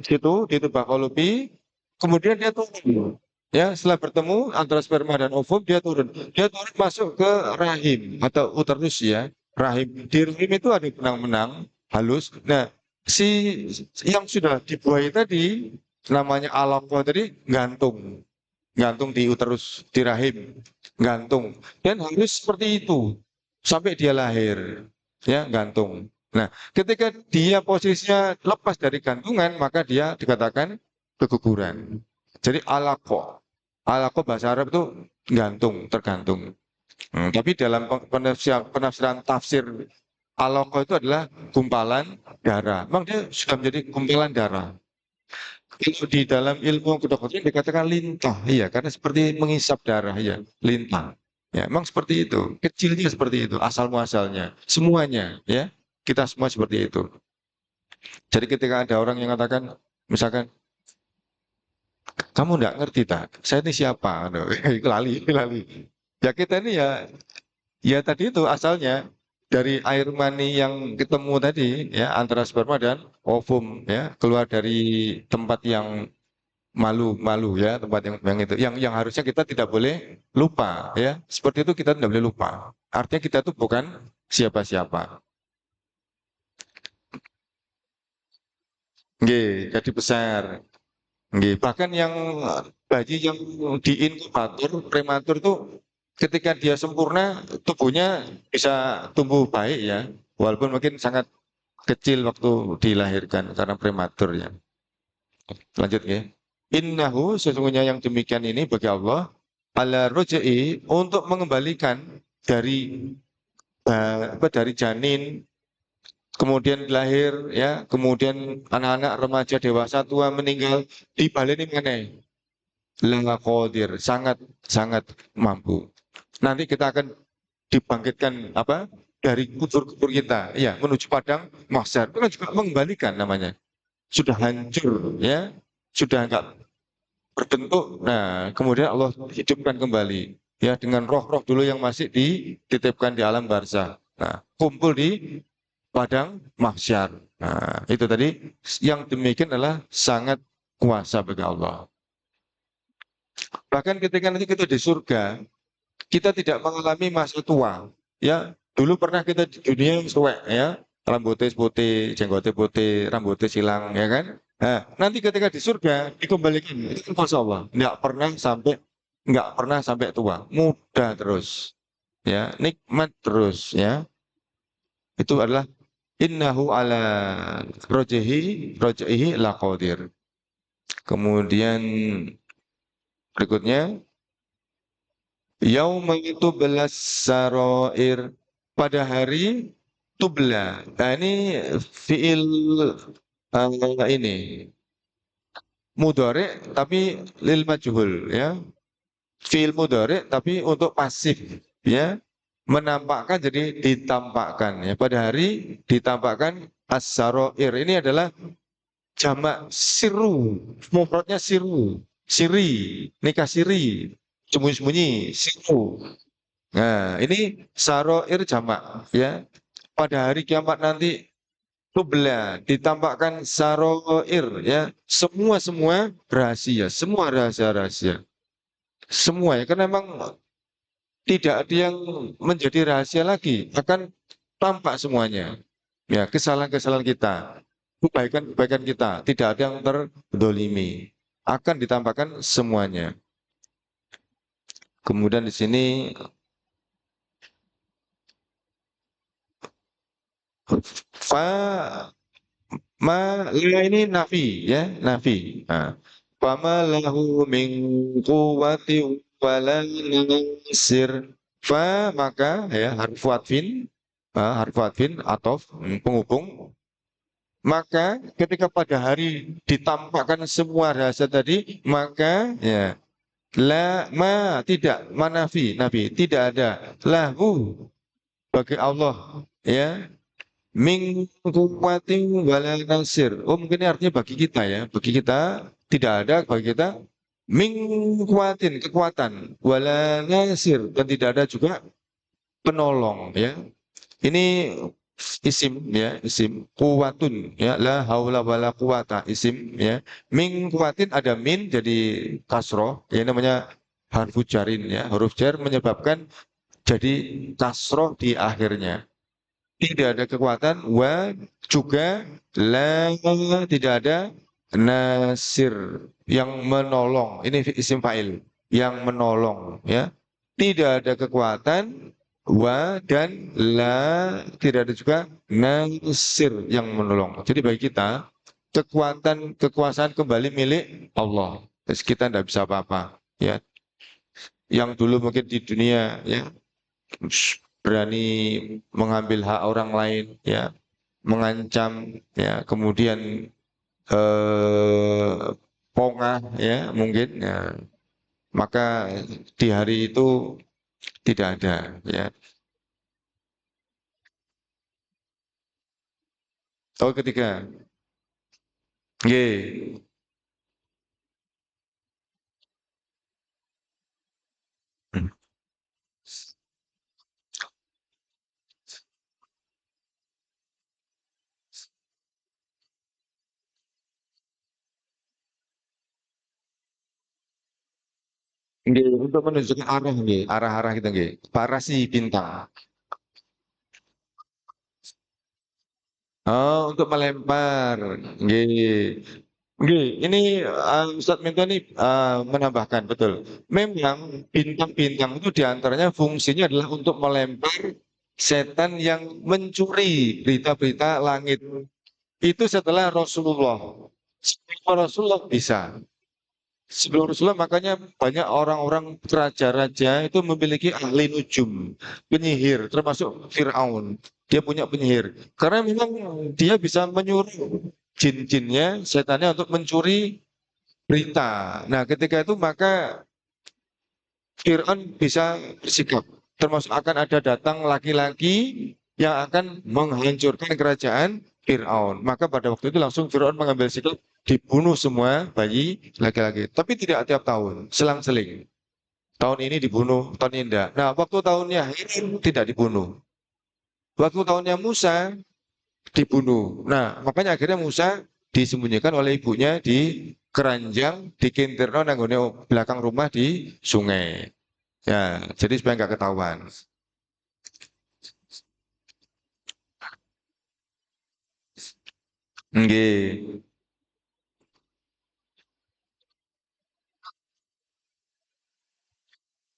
situ di tuba fallopi, kemudian dia turun. Ya, setelah bertemu antara sperma dan ovum dia turun. Dia turun masuk ke rahim atau uterus, ya. Rahim. Di rahim itu ada benang-benang halus. Nah, si yang sudah dibuahi tadi namanya alaqah tadi gantung, gantung di uterus, di rahim, gantung, dan harus seperti itu sampai dia lahir, ya, gantung. Nah, ketika dia posisinya lepas dari gantungan maka dia dikatakan keguguran. Jadi alaqah, alaqah bahasa Arab itu gantung, tergantung. Tapi dalam penafsiran tafsir alaqah itu adalah gumpalan darah. Memang dia sudah menjadi gumpalan darah. Kalau di dalam ilmu kedokteran dikatakan lintah, iya, karena seperti mengisap darah, ya, lintah. Ya, memang seperti itu. Kecilnya seperti itu, asal muasalnya. Semuanya, ya, kita semua seperti itu. Jadi ketika ada orang yang katakan, misalkan, kamu nggak ngerti tak? Saya ini siapa? Aduh, lali, lali. Ya kita ini ya, ya tadi itu asalnya dari air mani yang ketemu tadi, ya, antara sperma dan ovum, ya, keluar dari tempat yang malu-malu, ya, tempat yang itu yang harusnya kita tidak boleh lupa, ya, seperti itu kita tidak boleh lupa, artinya kita itu bukan siapa-siapa. Nggih, jadi besar. Nggih, bahkan yang bayi yang di inkubator prematur itu ketika dia sempurna tubuhnya bisa tumbuh baik, ya, walaupun mungkin sangat kecil waktu dilahirkan karena prematur, ya. Lanjut, ya. Innahu sesungguhnya yang demikian ini bagi Allah ala rojai untuk mengembalikan dari dari janin kemudian lahir, ya, kemudian anak-anak remaja dewasa tua meninggal di ini mana la qadir, sangat sangat mampu. Nanti kita akan dibangkitkan apa dari kubur-kubur kita, ya, menuju padang mahsyar, itu kan juga mengembalikan namanya, sudah hancur, ya, sudah enggak berbentuk. Nah, kemudian Allah hidupkan kembali, ya, dengan roh-roh dulu yang masih dititipkan di alam barzah. Nah, kumpul di padang mahsyar. Nah, itu tadi yang demikian adalah sangat kuasa bagi Allah. Bahkan ketika nanti kita di surga, kita tidak mengalami masa tua. Ya, dulu pernah kita di dunia suwek ya, rambutnya putih, jenggotnya putih, rambutnya silang, ya kan? Nah, nanti ketika di surga dikembalikan, itu masya Allah, nggak pernah sampai tua, muda terus, ya, nikmat terus, ya. Itu adalah innahu ala rojihi laqadir. Kemudian berikutnya yauma belas saroir, pada hari tubla. Nah, ini fiil ini mudhari tapi lil majhul, ya. Fiil mudhari tapi untuk pasif, ya. Menampakkan jadi ditampakkan, ya. Pada hari ditampakkan as-saroir. Ini adalah jamak siru, mufradnya siru, siri, nikah siri, sembunyi-sembunyi, siru. Nah, ini saroir jamak, ya. Pada hari kiamat nanti tubla ditampakkan saroir, ya. Semua rahasia, semua rahasia-rahasia. Semua, ya, karena memang tidak ada yang menjadi rahasia lagi, akan tampak semuanya. Ya, kesalahan-kesalahan kita, kebaikan-kebaikan kita, tidak ada yang terdolimi. Akan ditampakkan semuanya. Kemudian di sini fa ma la ini nafi, ya, nafi. Nah, fama lahu min quwwati wala nasir. Fa maka, ya, harfu atfin, harfu atfin atof, penghubung. Maka ketika pada hari ditampakkan semua rahasia tadi, maka, ya, la ma tidak manafi nabi tidak ada lahu bagi Allah, ya, min kuwatin wala nasir. Oh, mungkin ini artinya bagi kita, ya. Bagi kita tidak ada, bagi kita min kuwatin kekuatan wala nasir, dan tidak ada juga penolong, ya. Ini isim, ya, isim kuwatun, ya, la haula wala quwata, isim, ya. Min kuwatin ada min jadi kasroh, ya, namanya harfu jarin, ya. Huruf jar menyebabkan jadi kasroh di akhirnya. Tidak ada kekuatan, wa juga la tidak ada nasir yang menolong. Ini isim fa'il yang menolong, ya. Tidak ada kekuatan, wa dan la tidak ada juga nasir yang menolong. Jadi bagi kita kekuatan kekuasaan kembali milik Allah. Terus kita tidak bisa apa-apa, ya. Yang dulu mungkin di dunia, ya, berani mengambil hak orang lain, ya, mengancam, ya, kemudian eh, pongah, ya, mungkin, ya, maka di hari itu tidak ada, ya. Oh, ketiga, Nggih. Nggih, untuk menunjukkan arah, nggih, arah-arah kita, nggih, para si bintang. Oh, untuk melempar, nggih. Nggih, ini Ustadz Minto ini menambahkan, betul. Memang bintang-bintang itu diantaranya fungsinya adalah untuk melempar setan yang mencuri berita-berita langit. Itu setelah Rasulullah. Sebelum Rasulullah bisa. Sebelum Rasulullah makanya banyak orang-orang raja-raja itu memiliki ahli nujum, penyihir, termasuk Fir'aun. Dia punya penyihir. Karena memang dia bisa menyuruh jin-jinnya, setannya untuk mencuri berita. Nah, ketika itu maka Fir'aun bisa bersikap. Termasuk akan ada datang laki-laki yang akan menghancurkan kerajaan Fir'aun. Maka pada waktu itu langsung Fir'aun mengambil sikap dibunuh semua bayi laki-laki. Tapi tidak tiap tahun, selang-seling. Tahun ini dibunuh, tahun ini tidak. Nah, waktu tahunnya Hirim tidak dibunuh. Waktu tahunnya Musa dibunuh. Nah, makanya akhirnya Musa disembunyikan oleh ibunya di keranjang di kintirno nanggone belakang rumah di sungai. Ya, jadi supaya nggak ketahuan. Nggih,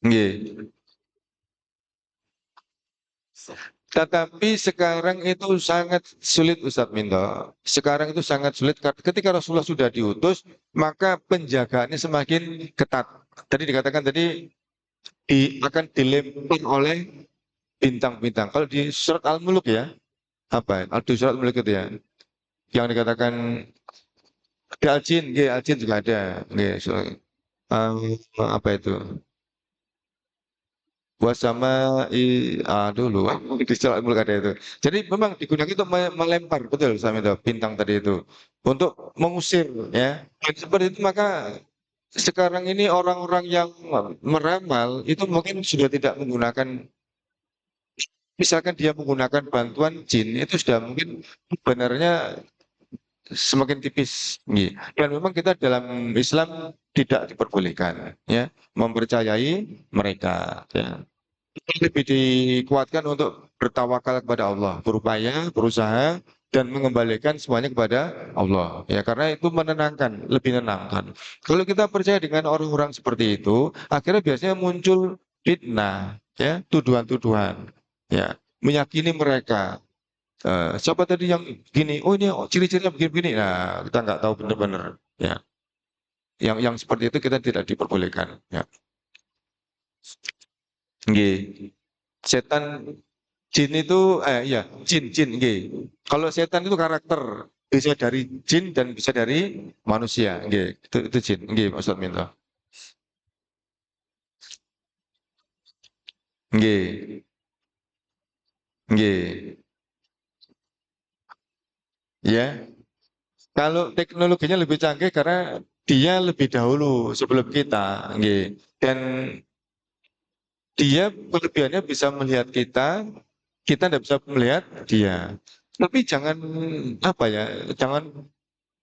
nggih. Tetapi sekarang itu sangat sulit Ustadz Minto. Sekarang itu sangat sulit ketika Rasulullah sudah diutus, maka penjagaannya semakin ketat. Tadi dikatakan tadi akan dilempar oleh bintang-bintang. Kalau di surat Al-Mulk ya, apa? Di surat Al-Mulk itu ya, yang dikatakan di Al-Jin, ya, Al-Jin juga ada. Ya, apa itu? Buat sama dulu di surat Al-Mulk ada itu. Jadi memang digunakan itu melempar betul sama itu bintang tadi itu untuk mengusir ya. Dan seperti itu maka sekarang ini orang-orang yang meramal itu mungkin sudah tidak menggunakan, misalkan dia menggunakan bantuan jin itu sudah mungkin sebenarnya semakin tipis. Nggih. Dan memang kita dalam Islam tidak diperbolehkan ya mempercayai mereka ya. Lebih dikuatkan untuk bertawakal kepada Allah, berupaya, berusaha dan mengembalikan semuanya kepada Allah. Ya, karena itu menenangkan, lebih menenangkan. Kalau kita percaya dengan orang-orang seperti itu, akhirnya biasanya muncul fitnah, ya, tuduhan-tuduhan, ya, meyakini mereka. Siapa tadi yang gini? Oh ini ciri-cirinya begini-begini. Nah, kita nggak tahu benar-benar. Ya, yang seperti itu kita tidak diperbolehkan. Ya, Nggih. Setan jin itu iya, jin nggih. Kalau setan itu karakter bisa dari jin dan bisa dari manusia nggih. Itu jin nggih Ustaz Minto. Nggih. Nggih. Ya. Kalau teknologinya lebih canggih karena dia lebih dahulu sebelum kita nggih. Dan dia kelebihannya bisa melihat kita tidak bisa melihat dia. Tapi jangan apa ya, jangan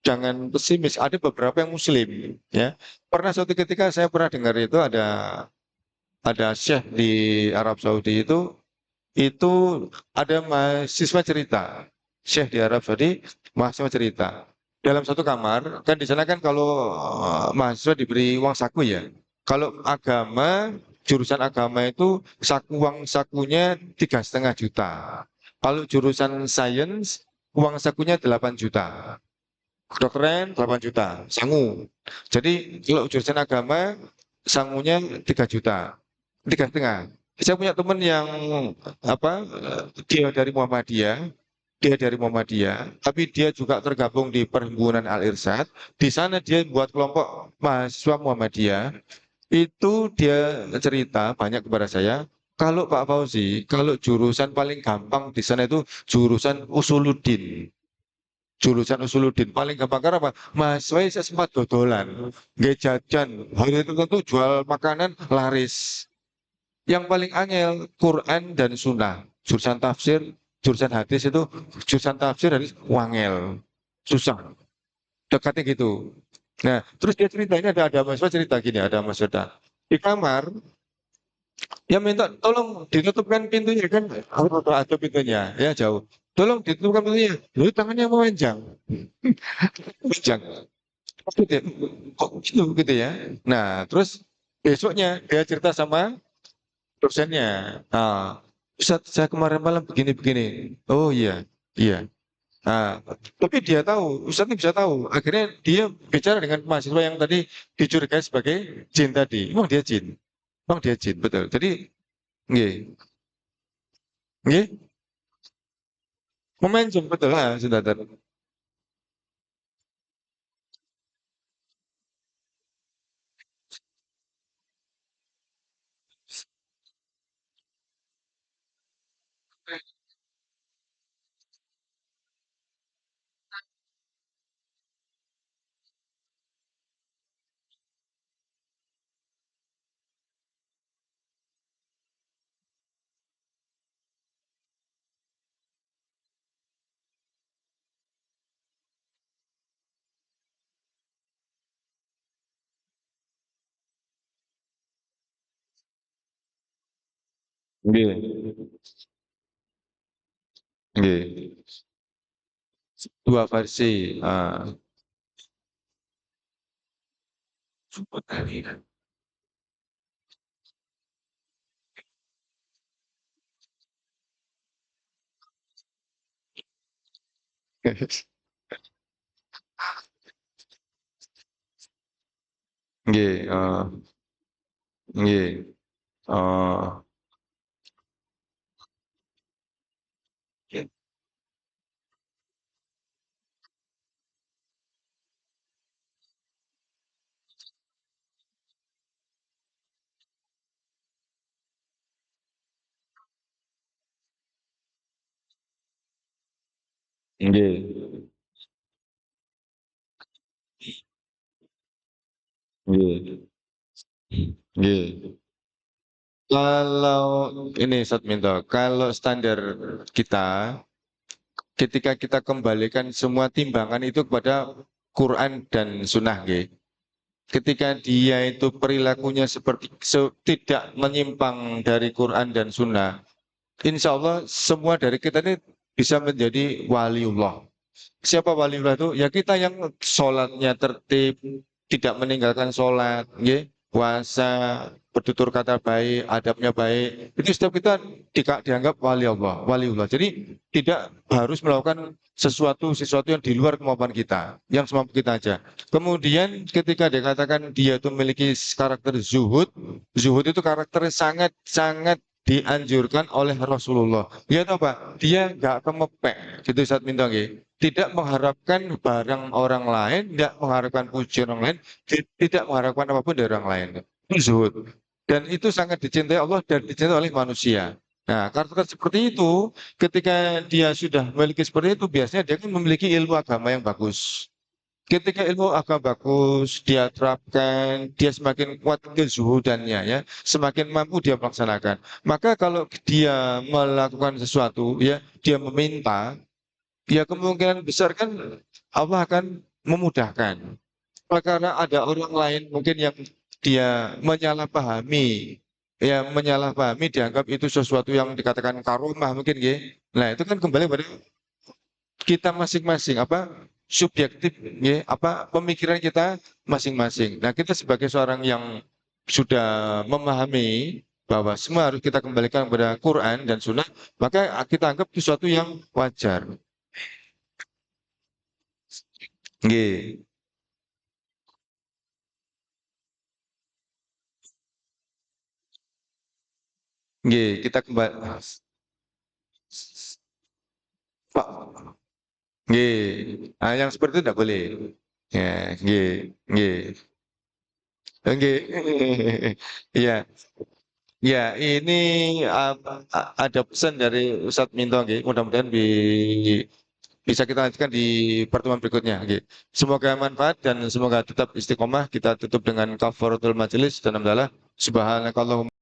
jangan pesimis. Ada beberapa yang Muslim, ya. Pernah suatu ketika saya pernah dengar itu ada syekh di Arab Saudi itu ada mahasiswa cerita, syekh di Arab Saudi mahasiswa cerita dalam satu kamar kan di sana kan kalau mahasiswa diberi uang saku ya. Kalau agama jurusan agama itu uang sakunya 3,5 juta. Kalau jurusan sains uang sakunya 8 juta. Kedokteran 8 juta, sangu. Jadi kalau jurusan agama sangunya 3 juta, 3,5. Saya punya teman yang apa dia dari Muhammadiyah, tapi dia juga tergabung di Perhimpunan Al Irsyad. Di sana dia buat kelompok mahasiswa Muhammadiyah. Itu dia cerita banyak kepada saya. Kalau Pak Fauzi, kalau jurusan paling gampang di sana itu jurusan Usuluddin, paling gampang karena apa? Mahasiswa saya sempat dodolan, nggak jajan, hari itu tentu jual makanan laris. Yang paling angel Quran dan Sunnah, jurusan tafsir, jurusan hadis itu jurusan tafsir hadis wangel, susah, dekatnya gitu. Nah, terus dia cerita ini ada mahasiswa cerita gini, ada mahasiswa di kamar, dia minta tolong ditutupkan pintunya kan, ada pintunya, ya jauh. Tolong ditutupkan pintunya, lu tangannya memanjang, memanjang. Gitu ya. Kok gitu gitu ya. Nah, terus besoknya dia cerita sama dosennya. Ah, Ustaz, saya kemarin malam begini-begini. Oh iya, iya. Nah, tapi dia tahu, Ustaz ini bisa tahu. Akhirnya dia bicara dengan mahasiswa yang tadi dicurigai sebagai jin tadi. Emang dia jin. Emang dia jin, betul. Jadi, nggih, nggih, memancing betul lah, sudah tadi. Nggih. Nggih. Dua versi. Nggih, nggih. Oh, nggih. Nggih. Nggih. Kalau ini Ustaz Minto, kalau standar kita, ketika kita kembalikan semua timbangan itu kepada Quran dan Sunnah, nggih. Ketika dia itu perilakunya seperti tidak menyimpang dari Quran dan Sunnah, insya Allah semua dari kita ini bisa menjadi waliullah. Siapa waliullah itu? Ya kita yang sholatnya tertib, tidak meninggalkan sholat, ya, puasa, bertutur kata baik, adabnya baik. Itu setiap kita dianggap wali Allah, waliullah. Jadi tidak harus melakukan sesuatu yang di luar kemampuan kita, yang semampu kita aja. Kemudian ketika dikatakan dia itu memiliki karakter zuhud, zuhud itu karakternya sangat-sangat dianjurkan oleh Rasulullah. Dia tahu Pak, dia nggak kemepek, gitu saat minta tidak mengharapkan barang orang lain, tidak mengharapkan pujian orang lain, tidak mengharapkan apapun dari orang lain. Itu zuhud. Dan itu sangat dicintai Allah dan dicintai oleh manusia. Nah, karakter seperti itu, ketika dia sudah memiliki seperti itu, biasanya dia kan memiliki ilmu agama yang bagus. Ketika ilmu agama bagus, dia terapkan, dia semakin kuat kezuhudannya, ya, semakin mampu dia melaksanakan. Maka kalau dia melakukan sesuatu, ya, dia meminta, ya kemungkinan besar kan Allah akan memudahkan. Karena ada orang lain mungkin yang dia menyalahpahami, ya menyalahpahami dianggap itu sesuatu yang dikatakan karomah mungkin ya. Nah itu kan kembali pada kita masing-masing apa subjektif ya apa pemikiran kita masing-masing. Nah kita sebagai seorang yang sudah memahami bahwa semua harus kita kembalikan kepada Quran dan Sunnah, maka kita anggap sesuatu yang wajar. Nggih. Nggih, kita kembali. Pak, nggih. Ah, yang seperti itu tidak boleh. Ya, nggih, nggih. Nggih. Iya, ya ini ada pesan dari Ustadz Minto, nggih. Mudah-mudahan bisa kita lanjutkan di pertemuan berikutnya, nggih. Semoga manfaat dan semoga tetap istiqomah. Kita tutup dengan kafaratul majelis dan alhamdulillah subhanakallahumma